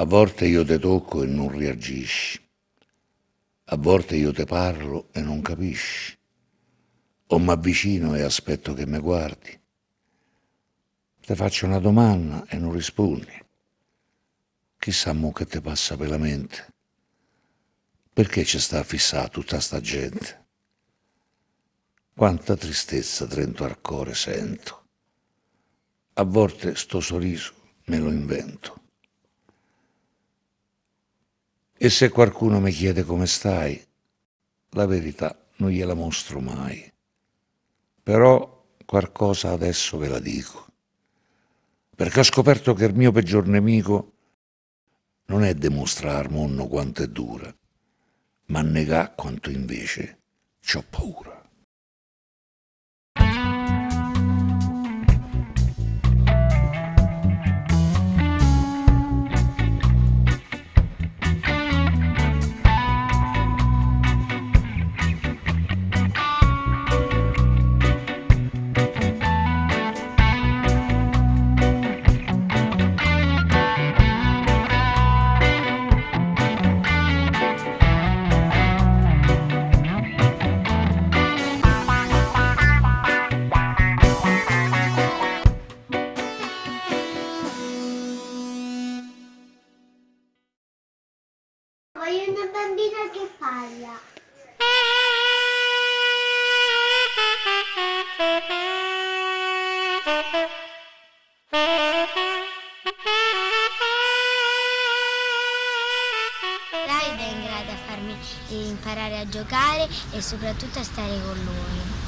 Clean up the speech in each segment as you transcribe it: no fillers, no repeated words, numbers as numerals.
A volte io te tocco e non reagisci. A volte io te parlo e non capisci. O m'avvicino e aspetto che mi guardi. Te faccio una domanda e non rispondi. Chissà mo che te passa per la mente. Perché ci sta a fissare tutta sta gente? Quanta tristezza dentro al cuore sento. A volte sto sorriso me lo invento. E se qualcuno mi chiede come stai, la verità non gliela mostro mai. Però qualcosa adesso ve la dico. Perché ho scoperto che il mio peggior nemico non è dimostrare al mondo quanto è dura, ma negare quanto invece c'ho paura. Voglio una bambina che parla. Davide è in grado a farmi imparare a giocare e soprattutto a stare con lui.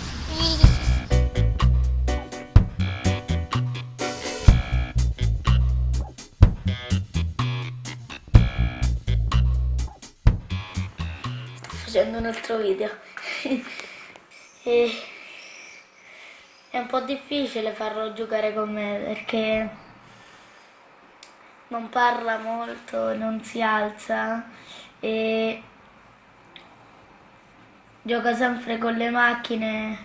Facendo un altro video e è un po' difficile farlo giocare con me perché non parla molto, non si alza e gioca sempre con le macchinine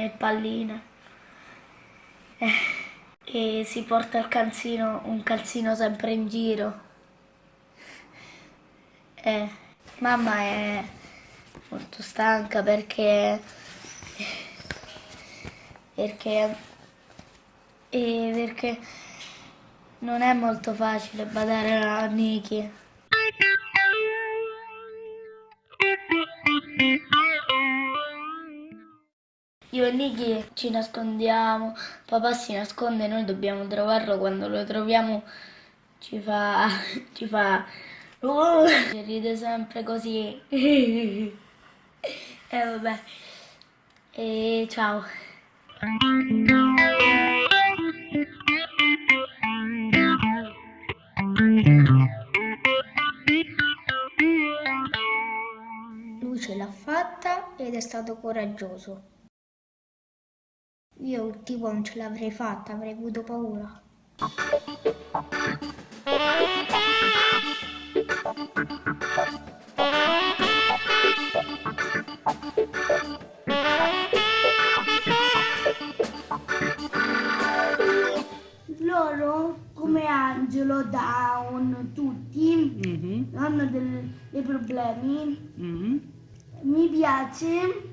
e palline e si porta un calzino sempre in giro. Mamma è molto stanca perché non è molto facile badare a Niki. Io e Niki ci nascondiamo, papà si nasconde, noi dobbiamo trovarlo, quando lo troviamo ci fa, ci ride sempre così. E vabbè, e ciao. Lui ce l'ha fatta ed è stato coraggioso. Io tipo non ce l'avrei fatta, avrei avuto paura. Loro, come Angelo, Down, tutti, hanno dei problemi. Mi piace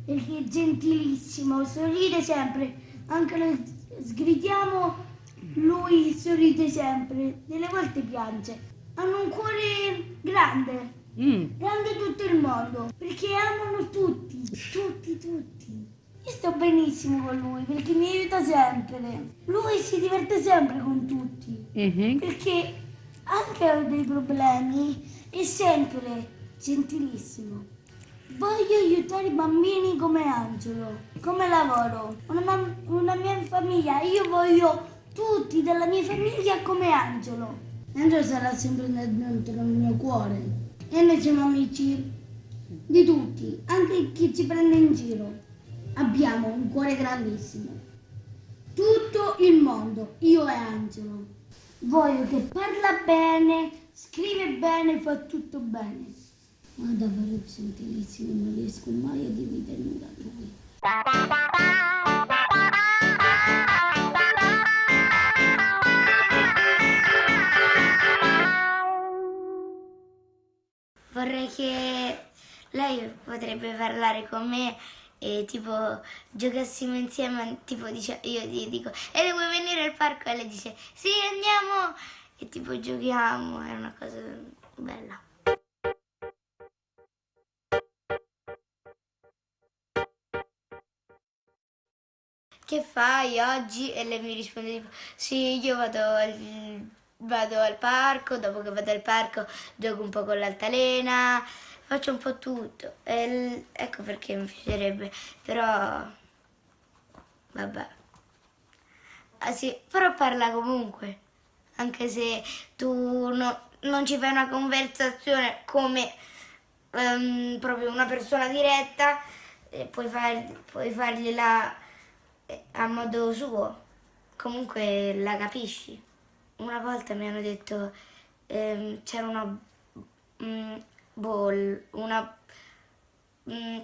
perché è gentilissimo, sorride sempre, anche noi sgridiamo, lui sorride sempre, delle volte piange. Hanno un cuore grande, grande tutto il mondo, perché amano tutti, tutti, tutti. Io sto benissimo con lui perché mi aiuta sempre. Lui si diverte sempre con tutti, perché anche ha dei problemi, è sempre gentilissimo. Voglio aiutare i bambini come Angelo, come lavoro, una mia famiglia, io voglio tutti della mia famiglia come Angelo. Angelo sarà sempre dentro il mio cuore e noi siamo amici di tutti, anche chi ci prende in giro. Abbiamo un cuore grandissimo. Tutto il mondo, io e Angelo. Voglio che parla bene, scrive bene, fa tutto bene. Ma davvero gentilissimo, non riesco mai a dividermi da lui. vorrei che lei potrebbe parlare con me e tipo giocassimo insieme, tipo io gli dico, e vuoi venire al parco? E lei dice, sì, andiamo! E tipo giochiamo, è una cosa bella. Che fai oggi? E lei mi risponde tipo, sì, io vado al parco, dopo che vado al parco gioco un po' con l'altalena, faccio un po' tutto. Ecco perché mi piacerebbe, però vabbè. Ah sì, però parla comunque, anche se tu non ci fai una conversazione come proprio una persona diretta, puoi fargliela a modo suo, comunque la capisci. Una volta mi hanno detto, c'era mm, una mm,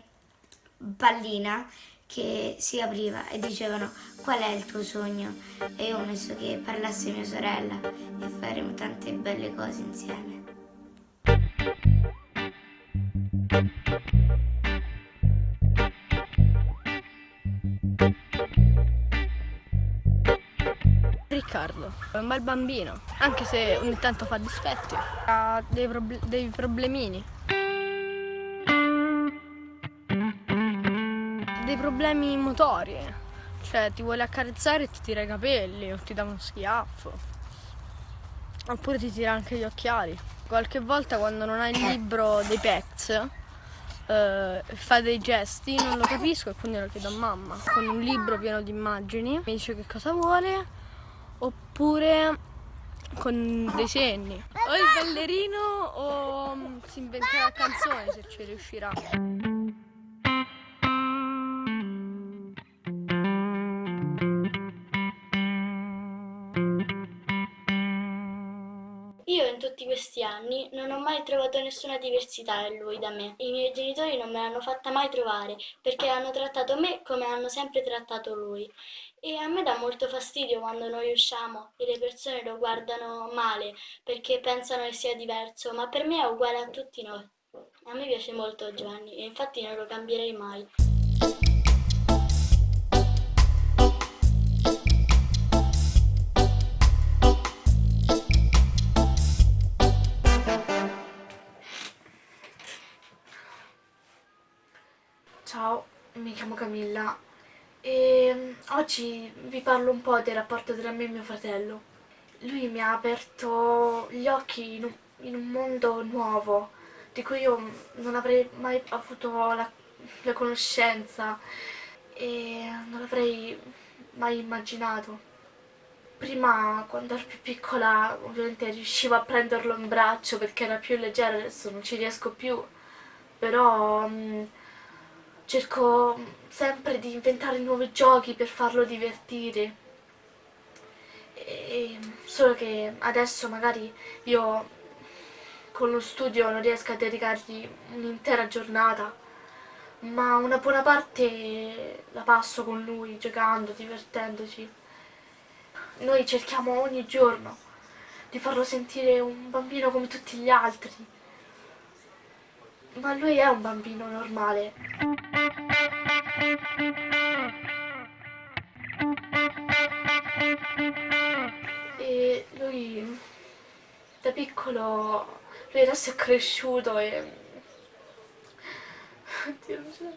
pallina che si apriva e dicevano qual è il tuo sogno? E io ho messo che parlasse mia sorella e faremo tante belle cose insieme. Riccardo è un bel bambino, anche se ogni tanto fa dispetti, ha dei problemini. Dei problemi motori, cioè ti vuole accarezzare e ti tira i capelli o ti dà uno schiaffo, oppure ti tira anche gli occhiali. Qualche volta quando non hai il libro dei pets fa dei gesti, non lo capisco e quindi lo chiedo a mamma. Con un libro pieno di immagini mi dice che cosa vuole, oppure con dei segni. O il ballerino o si inventerà la canzone se ci riuscirà. Io in tutti questi anni non ho mai trovato nessuna diversità in lui da me. I miei genitori non me l'hanno fatta mai trovare perché hanno trattato me come hanno sempre trattato lui. E a me dà molto fastidio quando noi usciamo e le persone lo guardano male perché pensano che sia diverso, ma per me è uguale a tutti noi. A me piace molto Giovanni e infatti non lo cambierei mai. Ciao, mi chiamo Camilla e oggi vi parlo un po' del rapporto tra me e mio fratello. Lui mi ha aperto gli occhi in un mondo nuovo di cui io non avrei mai avuto la conoscenza e non l'avrei mai immaginato. Prima, quando ero più piccola, ovviamente riuscivo a prenderlo in braccio perché era più leggero, adesso non ci riesco più, però cerco sempre di inventare nuovi giochi per farlo divertire. Solo che adesso magari io con lo studio non riesco a dedicargli un'intera giornata, ma una buona parte la passo con lui, giocando, divertendoci. Noi cerchiamo ogni giorno di farlo sentire un bambino come tutti gli altri, ma lui è un bambino normale. E lui da piccolo, lui adesso è cresciuto e... Oddio, non ce l'ho.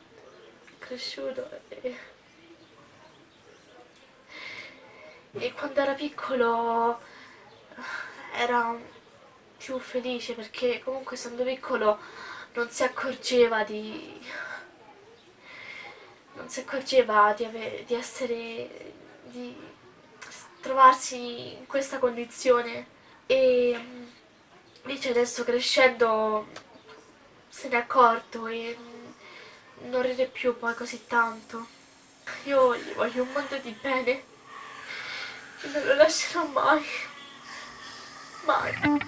È cresciuto e quando era piccolo era più felice perché comunque essendo piccolo non si accorgeva di essere, di trovarsi in questa condizione e invece adesso crescendo se n'è accorto e non ride più poi così tanto. Io gli voglio un mondo di bene e non lo lascerò mai, mai.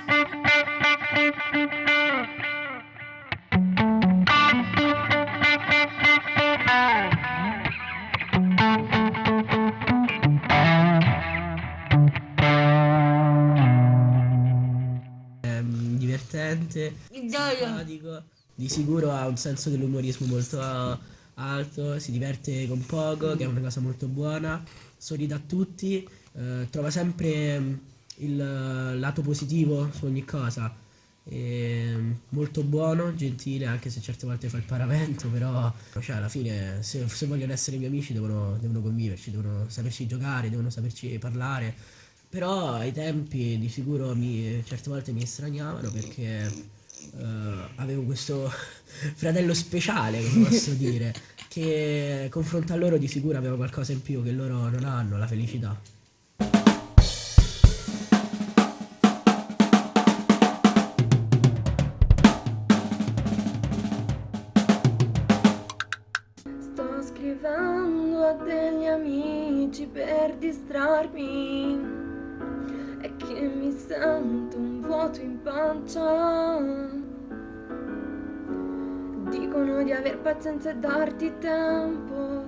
divertente, simpatico. Di sicuro ha un senso dell'umorismo molto alto, si diverte con poco, che è una cosa molto buona, sorride a tutti, trova sempre il lato positivo su ogni cosa. Molto buono, gentile, anche se certe volte fa il paravento, però cioè, alla fine se vogliono essere miei amici devono conviverci, devono saperci giocare, devono saperci parlare. Però ai tempi di sicuro certe volte mi estraniavano perché avevo questo fratello speciale, come posso dire, che confronto a loro di sicuro aveva qualcosa in più che loro non hanno, la felicità. Sto scrivendo a degli amici per distrarmi. È che mi sento un vuoto in pancia. Dicono di aver pazienza e darti tempo.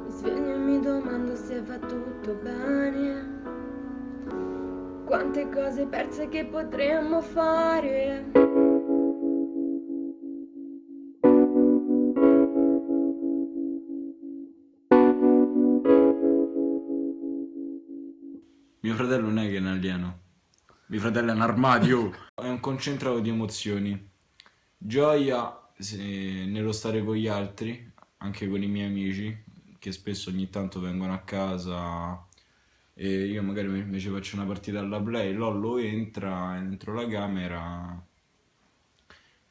Mi sveglio e mi domando se va tutto bene. Quante cose perse che potremmo fare. Mio fratello non è che è un alieno. Mio fratello è un armadio. È un concentrato di emozioni. Gioia nello stare con gli altri, anche con i miei amici, che spesso ogni tanto vengono a casa e io magari mi ci faccio una partita alla play. Lollo entra dentro la camera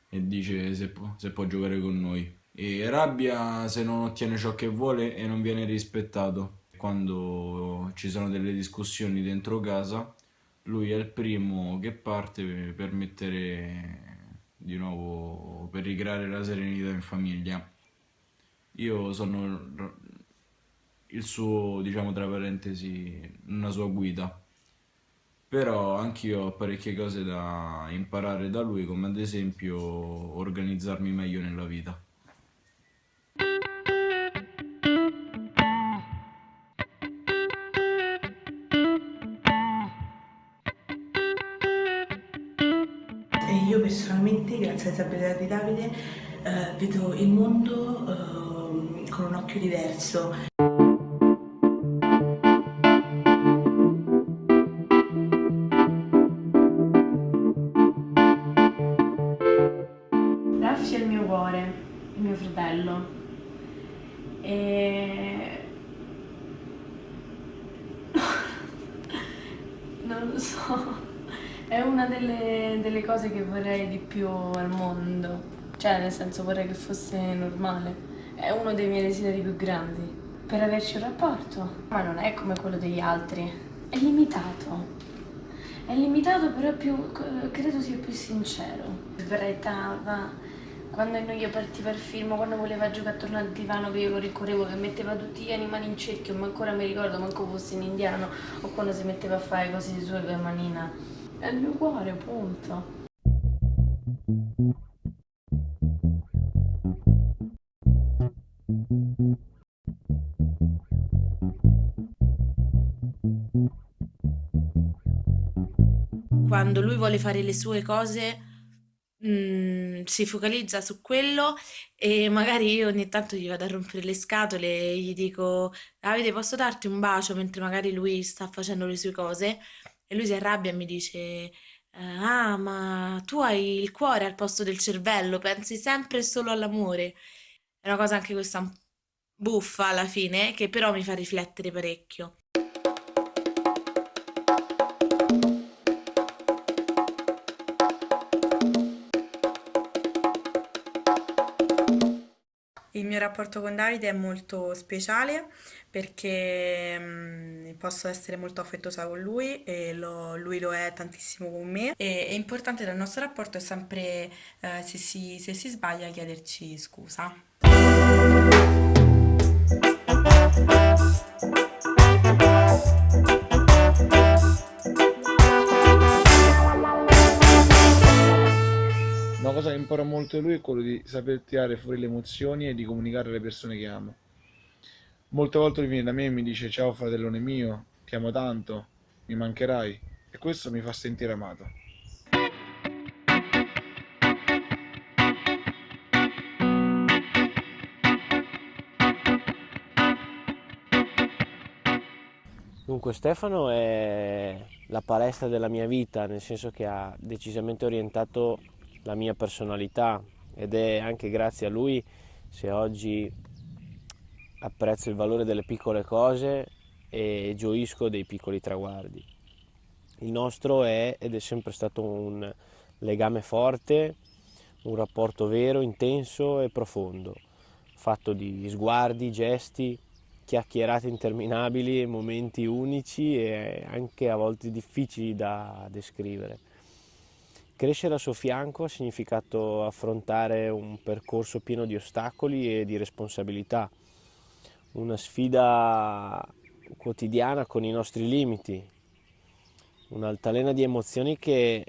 e dice se può giocare con noi. E rabbia se non ottiene ciò che vuole e non viene rispettato. Quando ci sono delle discussioni dentro casa, lui è il primo che parte per mettere di nuovo, per ricreare la serenità in famiglia. Io sono il suo, diciamo tra parentesi, una sua guida. Però anch'io ho parecchie cose da imparare da lui, come ad esempio organizzarmi meglio nella vita. E io personalmente, grazie alle sapienza di Davide, vedo il mondo con un occhio diverso. Raffi è il mio cuore, il mio fratello. E... non lo so. È una delle cose che vorrei di più al mondo. Cioè, nel senso, vorrei che fosse normale. È uno dei miei desideri più grandi. Per averci un rapporto. Ma non è come quello degli altri. È limitato. È limitato, però credo sia più sincero. Sbraitava. Quando noi partiva il film, quando voleva giocare attorno al divano, che io lo rincorrevo, che metteva tutti gli animali in cerchio, ma ancora mi ricordo manco fosse in indiano, o quando si metteva a fare cose di sua manina. È il mio cuore, punto. Quando lui vuole fare le sue cose, si focalizza su quello e magari io ogni tanto gli vado a rompere le scatole e gli dico, Davide, posso darti un bacio mentre magari lui sta facendo le sue cose? E lui si arrabbia e mi dice, ah, ma tu hai il cuore al posto del cervello, pensi sempre e solo all'amore. È una cosa anche questa buffa alla fine, che però mi fa riflettere parecchio. Il mio rapporto con Davide è molto speciale perché posso essere molto affettuosa con lui e lui lo è tantissimo con me. E è importante nel nostro rapporto è sempre, se si sbaglia, chiederci scusa. Una cosa che imparo molto da lui è quello di saper tirare fuori le emozioni e di comunicare alle persone che amo. Molte volte lui viene da me e mi dice ciao fratellone mio, ti amo tanto, mi mancherai. e questo mi fa sentire amato. Dunque Stefano è la palestra della mia vita, nel senso che ha decisamente orientato la mia personalità ed è anche grazie a lui se oggi apprezzo il valore delle piccole cose e gioisco dei piccoli traguardi. Il nostro è ed è sempre stato un legame forte, un rapporto vero, intenso e profondo, fatto di sguardi, gesti, chiacchierate interminabili, momenti unici e anche a volte difficili da descrivere. Crescere al suo fianco ha significato affrontare un percorso pieno di ostacoli e di responsabilità, una sfida quotidiana con i nostri limiti, un'altalena di emozioni che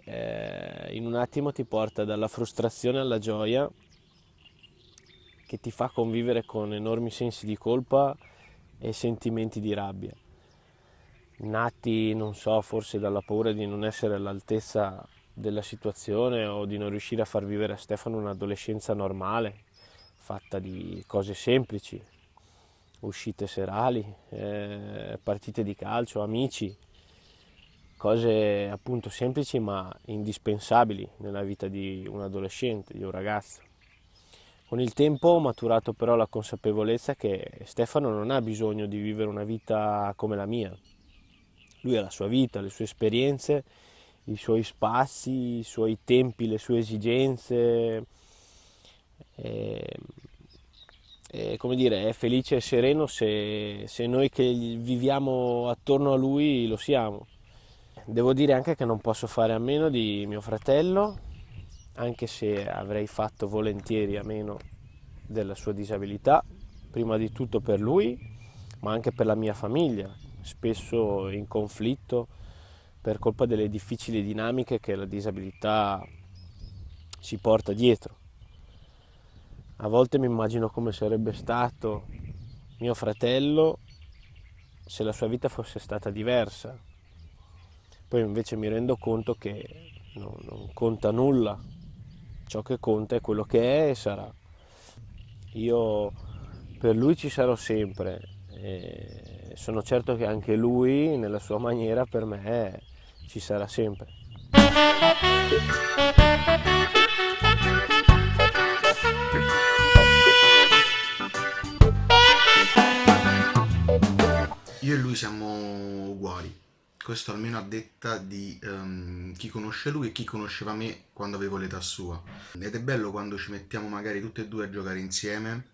in un attimo ti porta dalla frustrazione alla gioia, che ti fa convivere con enormi sensi di colpa e sentimenti di rabbia, nati, non so, forse dalla paura di non essere all'altezza della situazione o di non riuscire a far vivere a Stefano un'adolescenza normale, fatta di cose semplici, uscite serali, partite di calcio, amici, cose appunto semplici ma indispensabili nella vita di un adolescente, di un ragazzo. Con il tempo ho maturato però la consapevolezza che Stefano non ha bisogno di vivere una vita come la mia. Lui ha la sua vita, le sue esperienze, i suoi spazi, i suoi tempi, le sue esigenze. Come dire, è felice e sereno se noi che viviamo attorno a lui lo siamo. Devo dire anche che non posso fare a meno di mio fratello, anche se avrei fatto volentieri a meno della sua disabilità, prima di tutto per lui, ma anche per la mia famiglia, spesso in conflitto per colpa delle difficili dinamiche che la disabilità si porta dietro. A volte mi immagino come sarebbe stato mio fratello se la sua vita fosse stata diversa. Poi invece mi rendo conto che non conta nulla, ciò che conta è quello che è e sarà. Io per lui ci sarò sempre e sono certo che anche lui nella sua maniera per me ci sarà sempre. Io e lui siamo uguali, questo almeno a detta di chi conosce lui e chi conosceva me quando avevo l'età sua. Ed è bello quando ci mettiamo magari tutti e due a giocare insieme,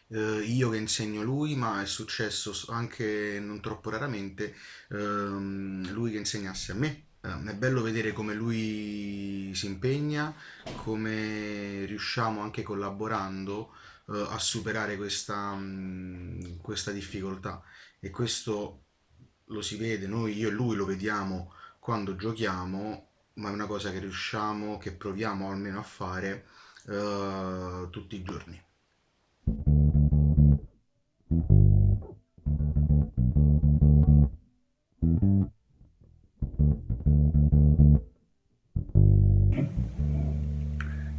io che insegno lui, ma è successo anche non troppo raramente lui che insegnasse a me. È bello vedere come lui si impegna, come riusciamo anche collaborando a superare questa difficoltà. E questo lo si vede, noi, io e lui lo vediamo quando giochiamo, ma è una cosa che riusciamo, che proviamo almeno a fare tutti i giorni.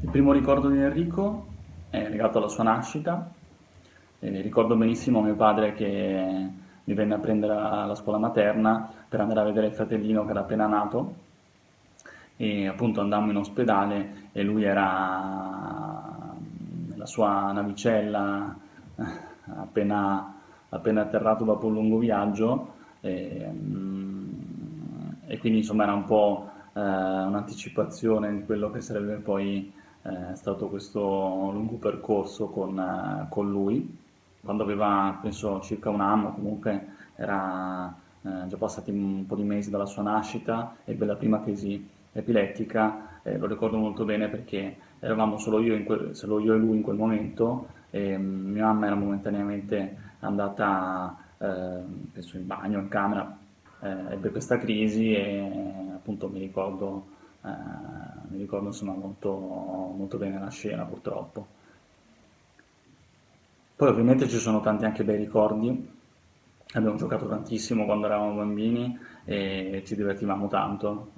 Il primo ricordo di Enrico è legato alla sua nascita. Ricordo benissimo mio padre che mi venne a prendere alla scuola materna per andare a vedere il fratellino che era appena nato e appunto andammo in ospedale e lui era nella sua navicella appena atterrato dopo un lungo viaggio e quindi insomma era un po' un'anticipazione di quello che sarebbe poi stato questo lungo percorso con lui. Quando aveva penso circa un anno, comunque era già passati un po' di mesi dalla sua nascita, ebbe la prima crisi epilettica, lo ricordo molto bene perché eravamo solo io e lui in quel momento e mia mamma era momentaneamente andata penso in bagno, in camera, ebbe questa crisi e appunto mi ricordo insomma molto, molto bene la scena purtroppo. Poi ovviamente ci sono tanti anche bei ricordi, abbiamo giocato tantissimo quando eravamo bambini e ci divertivamo tanto.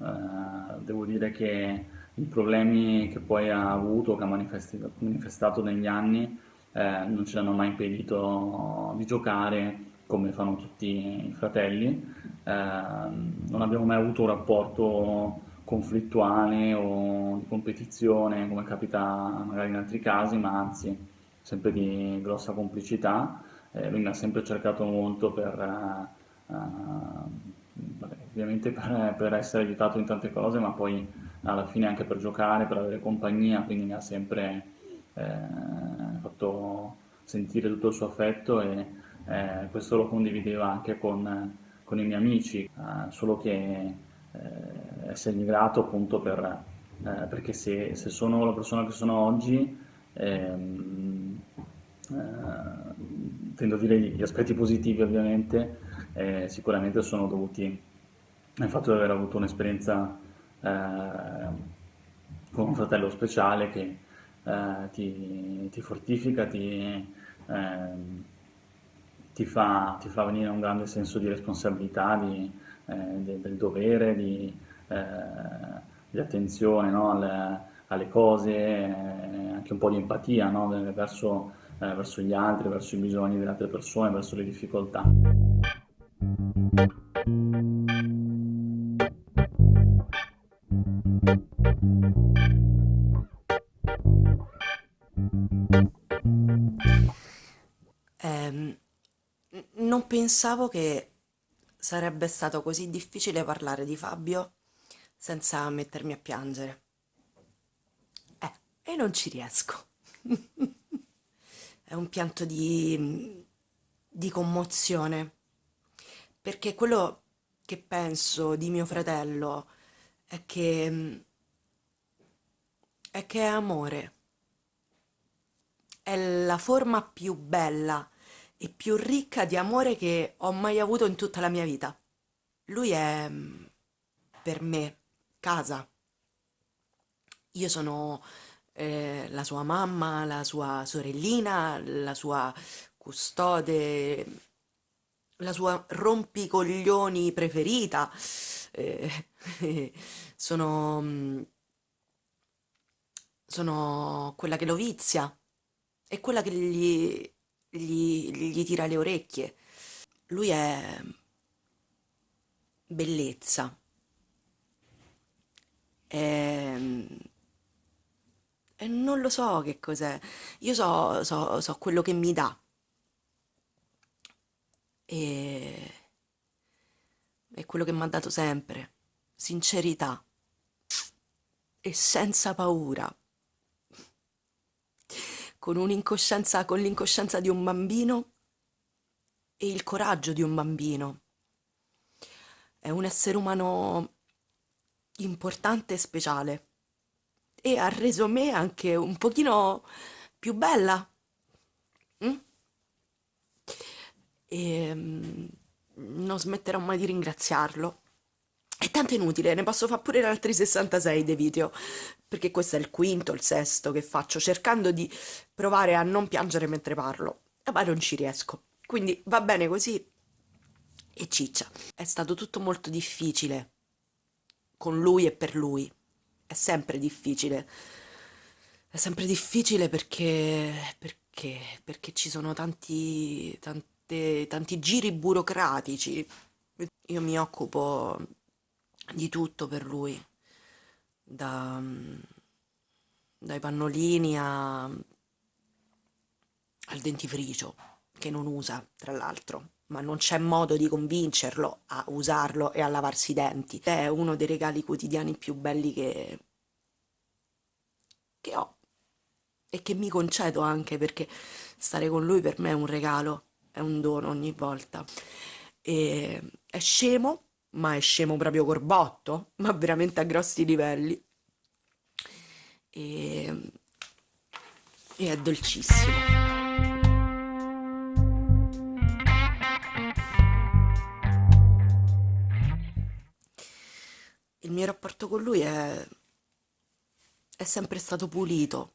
Devo dire che i problemi che poi ha avuto, che ha manifestato negli anni, non ce l'hanno mai impedito di giocare come fanno tutti i fratelli. Non abbiamo mai avuto un rapporto conflittuale o di competizione come capita magari in altri casi, ma anzi sempre di grossa complicità. Lui mi ha sempre cercato molto vabbè, ovviamente per essere aiutato in tante cose, ma poi alla fine anche per giocare, per avere compagnia, quindi mi ha sempre fatto sentire tutto il suo affetto e questo lo condivideva anche con i miei amici, solo che essergli grato appunto perché se sono la persona che sono oggi, tendo a dire gli aspetti positivi ovviamente, sicuramente sono dovuti al fatto di aver avuto un'esperienza con un fratello speciale che ti fortifica, ti fa venire un grande senso di responsabilità, del dovere, di attenzione, no, alle cose, anche un po' di empatia, no, verso gli altri, verso i bisogni delle altre persone, verso le difficoltà. Non pensavo che sarebbe stato così difficile parlare di Fabio senza mettermi a piangere. E non ci riesco. È un pianto di commozione, perché quello che penso di mio fratello è che è amore. È la forma più bella e più ricca di amore che ho mai avuto in tutta la mia vita. Lui è per me casa. Io sono la sua mamma, la sua sorellina, la sua custode, la sua rompicoglioni preferita. Sono, sono quella che lo vizia e quella che gli tira le orecchie. Lui è bellezza, è, e non lo so che cos'è. Io so quello che mi dà e, è quello che mi ha dato sempre. Sincerità e senza paura. Con l'incoscienza di un bambino e il coraggio di un bambino. È un essere umano importante e speciale e ha reso me anche un pochino più bella. Mm? E non smetterò mai di ringraziarlo. È tanto inutile, ne posso fare pure altri 66 dei video, perché questo è il quinto, il sesto che faccio, cercando di provare a non piangere mentre parlo, ma non ci riesco. Quindi va bene così e ciccia. È stato tutto molto difficile, con lui e per lui. È sempre difficile. È sempre difficile perché ci sono tanti giri burocratici. Io mi occupo di tutto per lui, dai pannolini al dentifricio, che non usa, tra l'altro, ma non c'è modo di convincerlo a usarlo e a lavarsi i denti. È uno dei regali quotidiani più belli che ho e che mi concedo anche, perché stare con lui per me è un regalo, è un dono ogni volta. E è scemo, ma è scemo proprio corbotto, ma veramente a grossi livelli. E è dolcissimo. Il mio rapporto con lui è sempre stato pulito,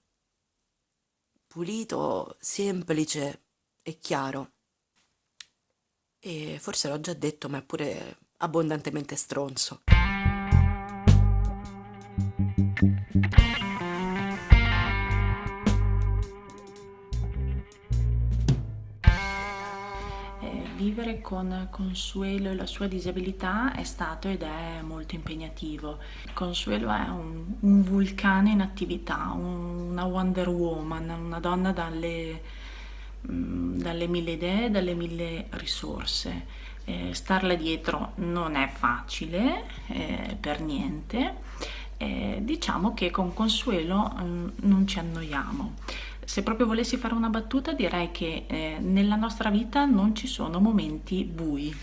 semplice e chiaro. E forse l'ho già detto, ma è pure abbondantemente stronzo. Vivere con Consuelo e la sua disabilità è stato ed è molto impegnativo. Consuelo è un vulcano in attività, una Wonder Woman, una donna dalle mille idee, dalle mille risorse. Starle dietro non è facile, per niente. Diciamo che con Consuelo non ci annoiamo. Se proprio volessi fare una battuta direi che nella nostra vita non ci sono momenti bui.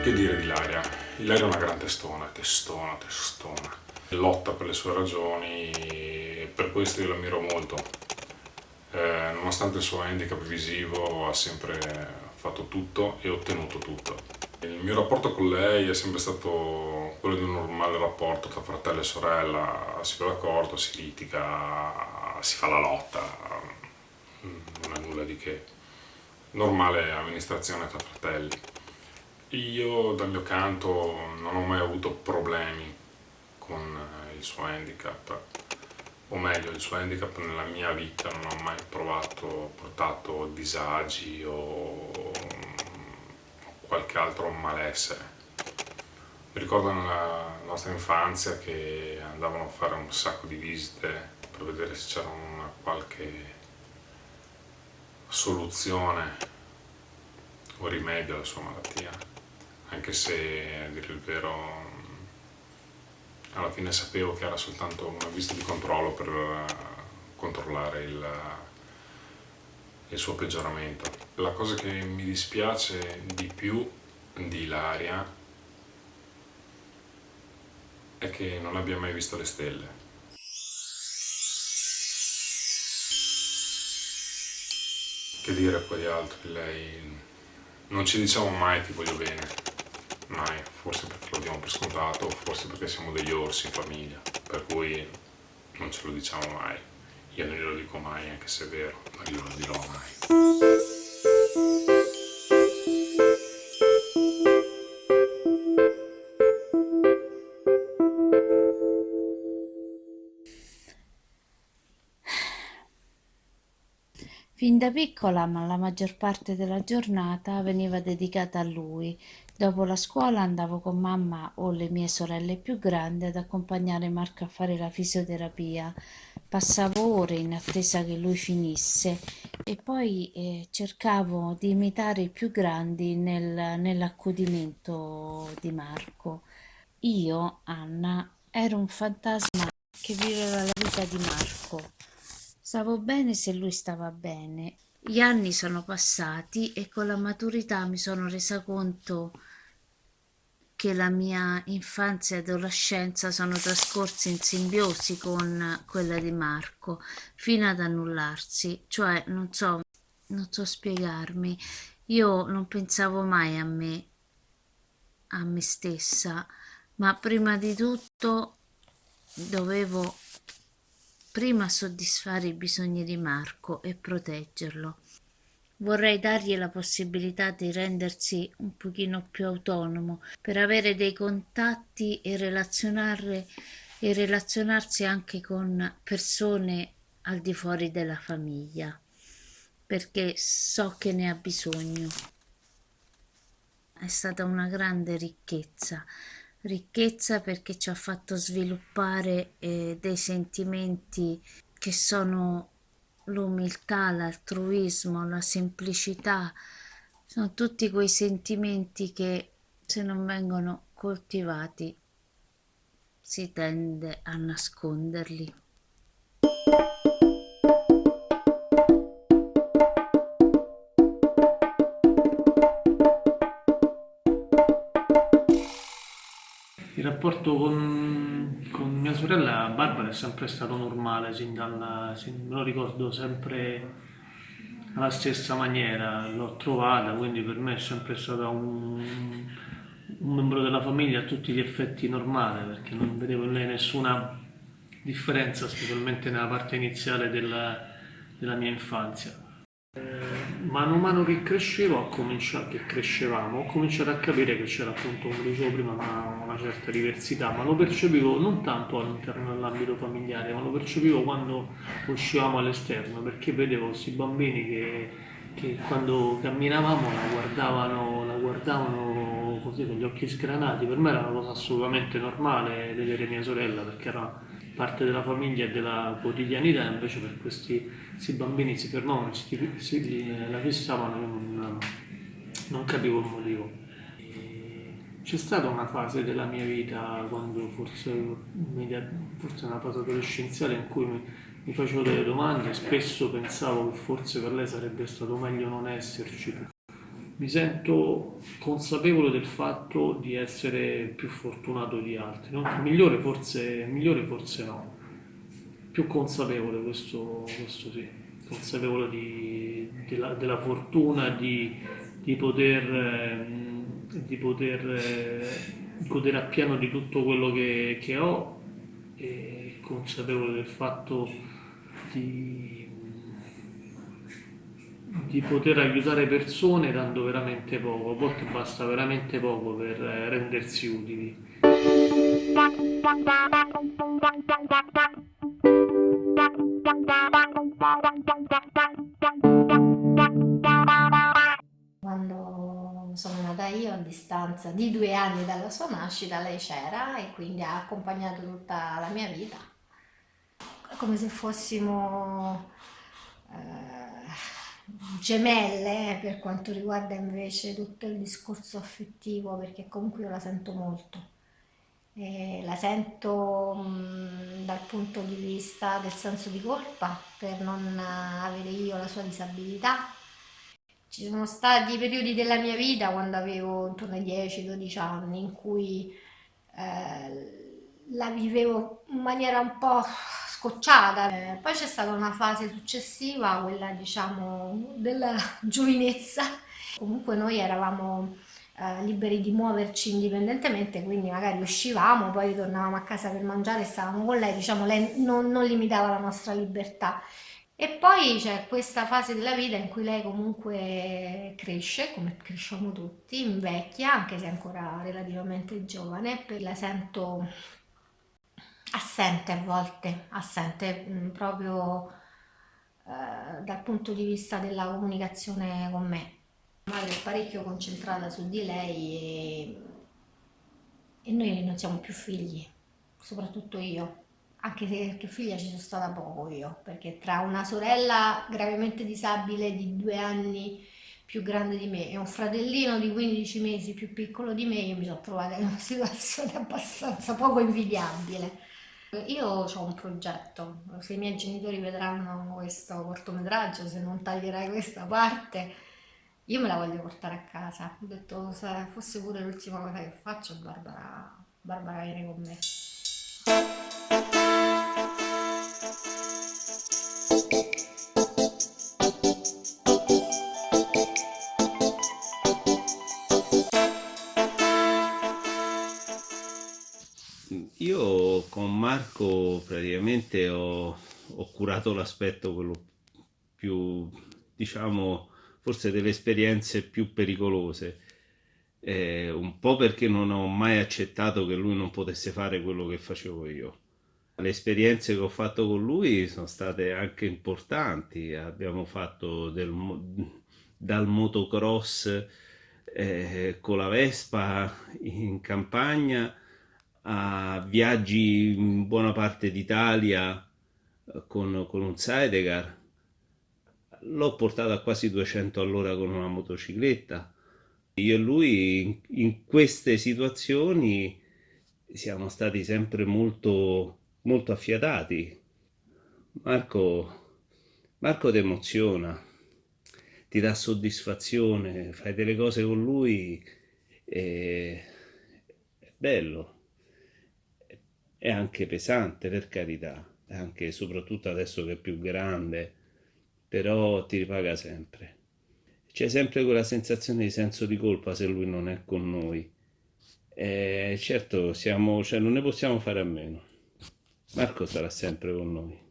Che dire di Ilaria? Ilaria è una gran testona. Lotta per le sue ragioni e per questo io l'ammiro molto. Nonostante il suo handicap visivo ha sempre fatto tutto e ottenuto tutto. Il mio rapporto con lei è sempre stato quello di un normale rapporto tra fratello e sorella, si va d'accordo, si litiga, si fa la lotta, non è nulla di che. Normale amministrazione tra fratelli. Io dal mio canto non ho mai avuto problemi con il suo handicap, o meglio il suo handicap nella mia vita non ho mai portato disagi o qualche altro malessere. Mi ricordo nella nostra infanzia che andavano a fare un sacco di visite per vedere se c'era una qualche soluzione o rimedio alla sua malattia, anche se a dire il vero alla fine sapevo che era soltanto una visita di controllo per controllare il suo peggioramento. La cosa che mi dispiace di più di Ilaria è che non abbia mai visto le stelle. Che dire poi di altro di lei? Non ci diciamo mai ti voglio bene. Mai, forse perché lo diamo per scontato, forse perché siamo degli orsi in famiglia, per cui non ce lo diciamo mai. Io non glielo dico mai, anche se è vero, non glielo dirò mai. Fin da piccola, ma la maggior parte della giornata veniva dedicata a lui. Dopo la scuola andavo con mamma o le mie sorelle più grandi ad accompagnare Marco a fare la fisioterapia. Passavo ore in attesa che lui finisse e poi cercavo di imitare i più grandi nell'accudimento di Marco. Io, Anna, ero un fantasma che viveva la vita di Marco. Stavo bene se lui stava bene. Gli anni sono passati e con la maturità mi sono resa conto che la mia infanzia e adolescenza sono trascorse in simbiosi con quella di Marco, fino ad annullarsi. Cioè, non so spiegarmi. Io non pensavo mai a me stessa, ma prima di tutto dovevo prima soddisfare i bisogni di Marco e proteggerlo. Vorrei dargli la possibilità di rendersi un pochino più autonomo, per avere dei contatti e relazionarsi anche con persone al di fuori della famiglia, perché so che ne ha bisogno. È stata una grande ricchezza perché ci ha fatto sviluppare dei sentimenti che sono l'umiltà, l'altruismo, la semplicità. Sono tutti quei sentimenti che se non vengono coltivati si tende a nasconderli. Il rapporto con mia sorella Barbara è sempre stato normale, me lo ricordo sempre alla stessa maniera, l'ho trovata, quindi per me è sempre stata un membro della famiglia a tutti gli effetti normale, perché non vedevo in lei differenza, specialmente nella parte iniziale della mia infanzia. Mano a mano che crescevo, crescevamo, ho cominciato a capire che c'era appunto, come dicevo prima, una certa diversità, ma lo percepivo non tanto all'interno dell'ambito familiare, ma lo percepivo quando uscivamo all'esterno, perché vedevo questi bambini che quando camminavamo la guardavano così con gli occhi sgranati. Per me era una cosa assolutamente normale vedere mia sorella, perché era parte della famiglia e della quotidianità, invece per questi bambini si fermavano, la fissavano, io non capivo il motivo. C'è stata una fase della mia vita, quando forse una fase adolescenziale, in cui mi facevo delle domande e spesso pensavo che forse per lei sarebbe stato meglio non esserci. Mi sento consapevole del fatto di essere più fortunato di altri, no? Migliore forse no, più consapevole, questo sì, consapevole della fortuna di poter godere appieno di tutto quello che ho, e consapevole del fatto di poter aiutare persone dando veramente poco. A volte basta veramente poco per rendersi utili. Quando sono nata io, a distanza di 2 anni dalla sua nascita, lei c'era e quindi ha accompagnato tutta la mia vita, come se fossimo gemelle, per quanto riguarda invece tutto il discorso affettivo, perché comunque io la sento molto. E la sento dal punto di vista del senso di colpa per non avere io la sua disabilità. Ci sono stati periodi della mia vita, quando avevo intorno ai 10-12 anni, in cui la vivevo in maniera un po' scocciata. Poi c'è stata una fase successiva, quella diciamo della giovinezza. Comunque noi eravamo liberi di muoverci indipendentemente, quindi magari uscivamo, poi tornavamo a casa per mangiare e stavamo con lei, diciamo lei non limitava la nostra libertà. E poi c'è questa fase della vita in cui lei comunque cresce, come cresciamo tutti, invecchia, anche se è ancora relativamente giovane, la sento assente a volte, assente proprio dal punto di vista della comunicazione con me. La madre è parecchio concentrata su di lei e noi non siamo più figli, soprattutto io. Anche se che figlia ci sono stata poco io, perché tra una sorella gravemente disabile di 2 anni più grande di me e un fratellino di 15 mesi più piccolo di me, io mi sono trovata in una situazione abbastanza poco invidiabile. Io ho un progetto, se i miei genitori vedranno questo cortometraggio, se non taglierai questa parte, io me la voglio portare a casa. Ho detto, se fosse pure l'ultima cosa che faccio, Barbara viene con me. Io con Marco praticamente ho curato l'aspetto quello più, diciamo, forse delle esperienze più pericolose. Un po' perché non ho mai accettato che lui non potesse fare quello che facevo io. Le esperienze che ho fatto con lui sono state anche importanti. Abbiamo fatto dal motocross con la Vespa in campagna a viaggi in buona parte d'Italia con un Sidecar. L'ho portato a quasi 200 all'ora con una motocicletta. Io e lui in queste situazioni siamo stati sempre molto, molto affiatati. Marco ti emoziona, ti dà soddisfazione, fai delle cose con lui, è bello. È anche pesante, per carità, anche soprattutto adesso che è più grande, però ti ripaga sempre. C'è sempre quella sensazione di senso di colpa se lui non è con noi. Certo, non ne possiamo fare a meno. Marco sarà sempre con noi.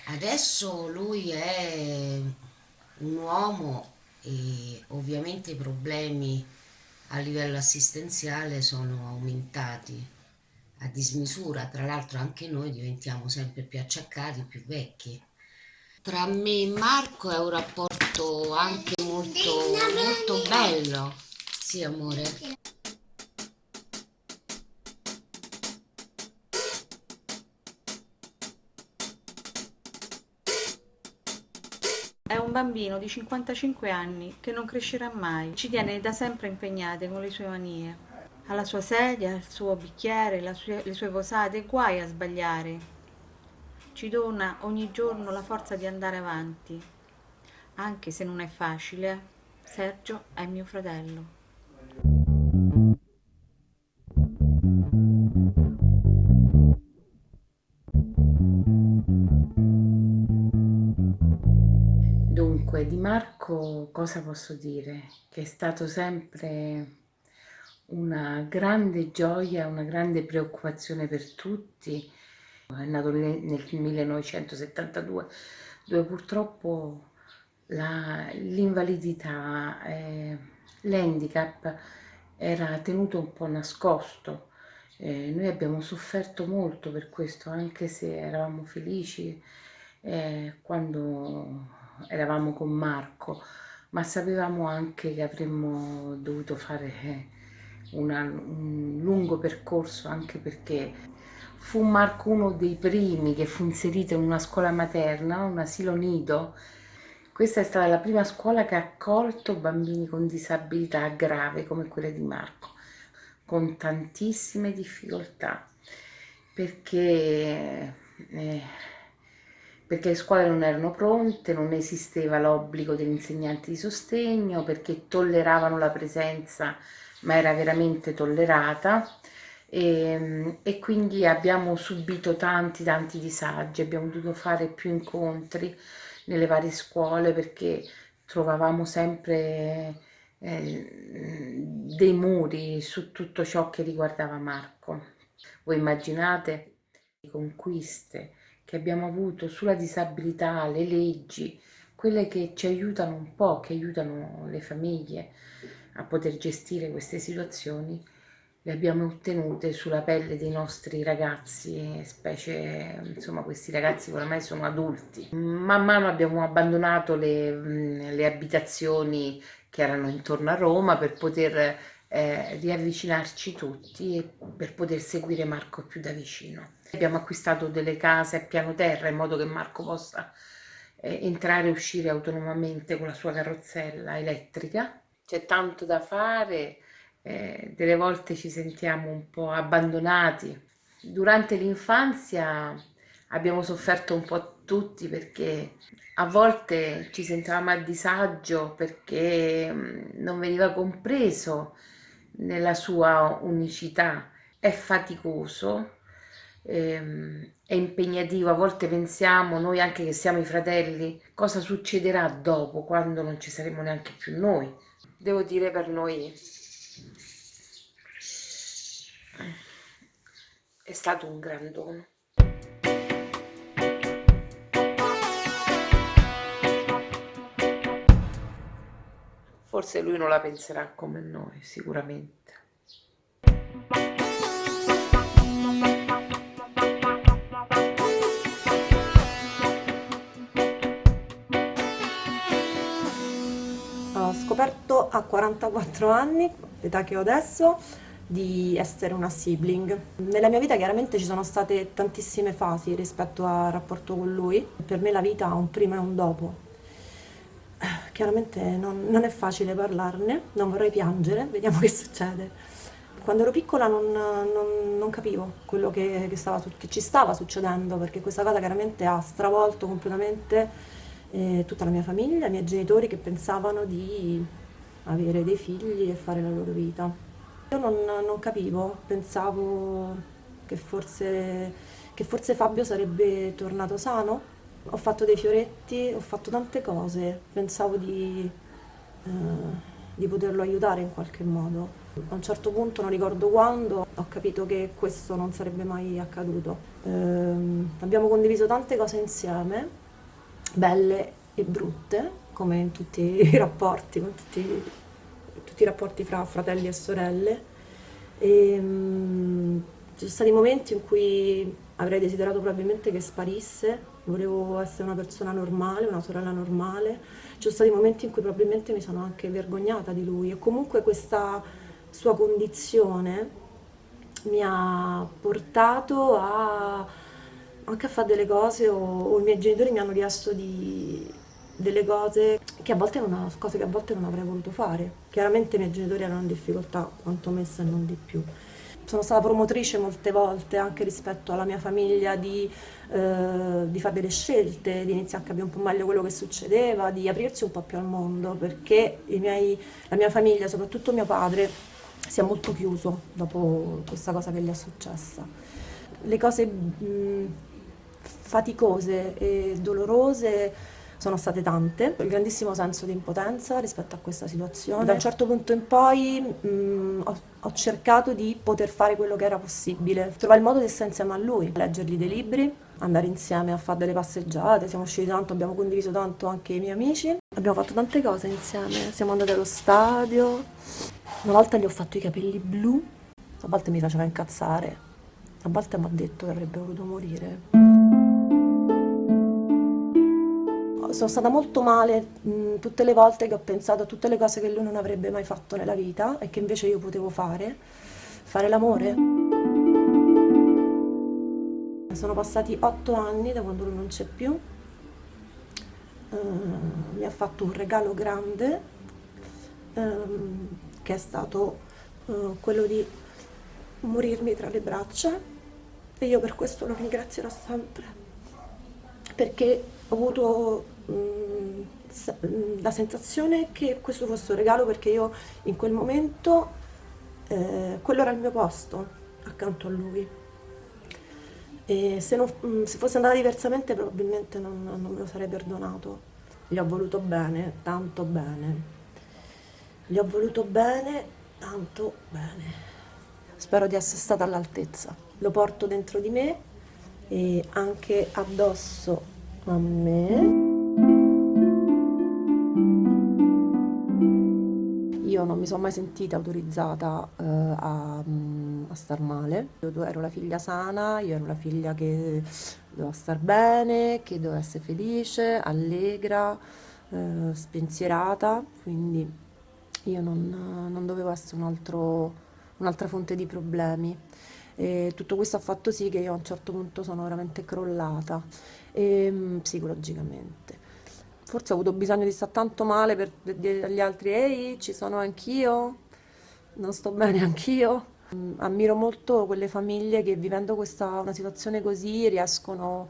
Adesso lui è un uomo e ovviamente i problemi a livello assistenziale sono aumentati a dismisura, tra l'altro anche noi diventiamo sempre più acciaccati, più vecchi. Tra me e Marco è un rapporto anche molto bello. Sì, amore. È un bambino di 55 anni che non crescerà mai, ci tiene da sempre impegnate con le sue manie. Ha la sua sedia, il suo bicchiere, le sue posate, guai a sbagliare. Ci dona ogni giorno la forza di andare avanti, anche se non è facile. Sergio è mio fratello. Dunque, di Marco cosa posso dire? Che è stato sempre una grande gioia, una grande preoccupazione per tutti. È nato nel 1972, dove purtroppo l'invalidità, l'handicap era tenuto un po' nascosto. Noi abbiamo sofferto molto per questo, anche se eravamo felici quando eravamo con Marco, ma sapevamo anche che avremmo dovuto fare un lungo percorso, anche perché fu Marco uno dei primi che fu inserito in una scuola materna, un asilo nido. Questa è stata la prima scuola che ha accolto bambini con disabilità grave come quella di Marco, con tantissime difficoltà, perché le scuole non erano pronte, non esisteva l'obbligo degli insegnanti di sostegno, perché tolleravano la presenza, ma era veramente tollerata. E quindi abbiamo subito tanti disagi, abbiamo dovuto fare più incontri nelle varie scuole perché trovavamo sempre dei muri su tutto ciò che riguardava Marco. Voi immaginate le conquiste che abbiamo avuto sulla disabilità, le leggi, quelle che ci aiutano un po', che aiutano le famiglie a poter gestire queste situazioni, le abbiamo ottenute sulla pelle dei nostri ragazzi, specie, insomma, questi ragazzi che ormai sono adulti. Man mano abbiamo abbandonato le abitazioni che erano intorno a Roma per poter riavvicinarci tutti e per poter seguire Marco più da vicino. Abbiamo acquistato delle case a piano terra in modo che Marco possa entrare e uscire autonomamente con la sua carrozzella elettrica. C'è tanto da fare. Delle volte ci sentiamo un po' abbandonati. Durante l'infanzia abbiamo sofferto un po' tutti perché a volte ci sentivamo a disagio perché non veniva compreso nella sua unicità. È faticoso, è impegnativo, a volte pensiamo, noi anche che siamo i fratelli, cosa succederà dopo, quando non ci saremo neanche più noi. Devo dire per noi è stato un gran dono. Forse lui non la penserà come noi, sicuramente. Ho scoperto a 44 anni, l'età che ho adesso, di essere una sibling. Nella mia vita chiaramente ci sono state tantissime fasi rispetto al rapporto con lui. Per me la vita ha un prima e un dopo. Chiaramente non è facile parlarne, non vorrei piangere, vediamo che succede. Quando ero piccola non capivo quello che ci stava succedendo, perché questa cosa chiaramente ha stravolto completamente tutta la mia famiglia, i miei genitori che pensavano di avere dei figli e fare la loro vita. Io non capivo, pensavo che forse Fabio sarebbe tornato sano, Ho fatto dei fioretti, ho fatto tante cose, pensavo di poterlo aiutare in qualche modo. A un certo punto, non ricordo quando, ho capito che questo non sarebbe mai accaduto. Abbiamo condiviso tante cose insieme, belle e brutte, come in tutti i rapporti, con tutti i rapporti fra fratelli e sorelle. Ci sono stati momenti in cui avrei desiderato probabilmente che sparisse, volevo essere una persona normale, una sorella normale. Ci sono stati momenti in cui probabilmente mi sono anche vergognata di lui e comunque questa sua condizione mi ha portato anche a fare delle cose o i miei genitori mi hanno chiesto delle cose che a volte non avrei voluto fare. Chiaramente i miei genitori erano in difficoltà quanto me se non di più. Sono stata promotrice molte volte anche rispetto alla mia famiglia di fare delle scelte, di iniziare a capire un po' meglio quello che succedeva, di aprirsi un po' più al mondo, perché la mia famiglia, soprattutto mio padre, si è molto chiuso dopo questa cosa che gli è successa. Le cose faticose e dolorose sono state tante, il grandissimo senso di impotenza rispetto a questa situazione. Da un certo punto in poi ho cercato di poter fare quello che era possibile, trovare il modo di stare insieme a lui, leggergli dei libri, andare insieme a fare delle passeggiate, siamo usciti tanto, abbiamo condiviso tanto anche i miei amici, abbiamo fatto tante cose insieme, siamo andati allo stadio, una volta gli ho fatto i capelli blu, a volte mi faceva incazzare, a volte mi ha detto che avrebbe voluto morire. Sono stata molto male tutte le volte che ho pensato a tutte le cose che lui non avrebbe mai fatto nella vita e che invece io potevo fare l'amore. Sono passati 8 anni da quando lui non c'è più, mi ha fatto un regalo grande che è stato quello di morirmi tra le braccia e io per questo lo ringrazierò sempre, perché ho avuto la sensazione che questo fosse un regalo, perché io in quel momento quello era il mio posto accanto a lui e se fosse andata diversamente probabilmente non me lo sarei perdonato. Gli ho voluto bene, tanto bene, gli ho voluto bene, tanto bene. Spero di essere stata all'altezza, lo porto dentro di me e anche addosso a me. Io non mi sono mai sentita autorizzata a star male. Io ero la figlia sana, io ero la figlia che doveva star bene, che doveva essere felice, allegra, spensierata, quindi io non dovevo essere un'altra fonte di problemi. E tutto questo ha fatto sì che io a un certo punto sono veramente crollata psicologicamente. Forse ho avuto bisogno di stare tanto male per dire agli altri: ehi, ci sono anch'io, non sto bene anch'io. Ammiro molto quelle famiglie che vivendo una situazione così riescono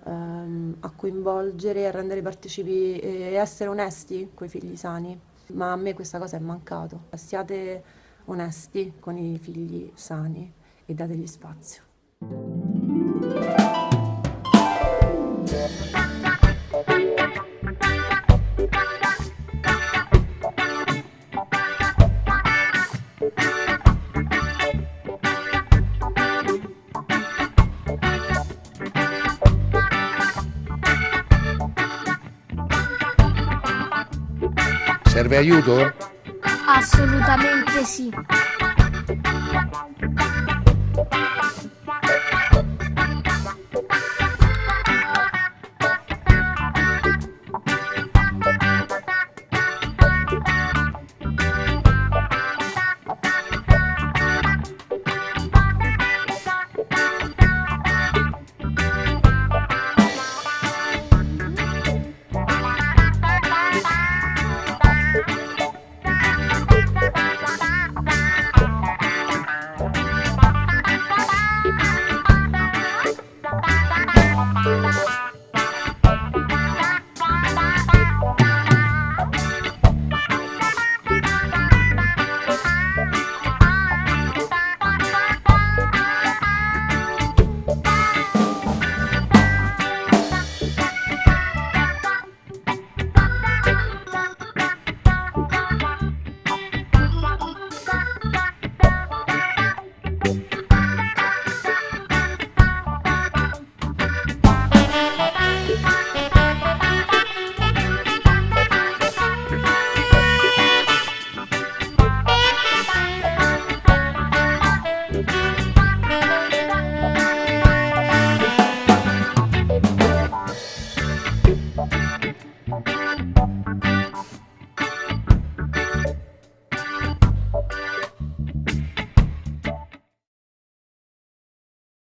a coinvolgere, a rendere partecipi e essere onesti coi figli sani. Ma a me questa cosa è mancato. Siate onesti con i figli sani e dategli spazio. Serve aiuto? Assolutamente sì.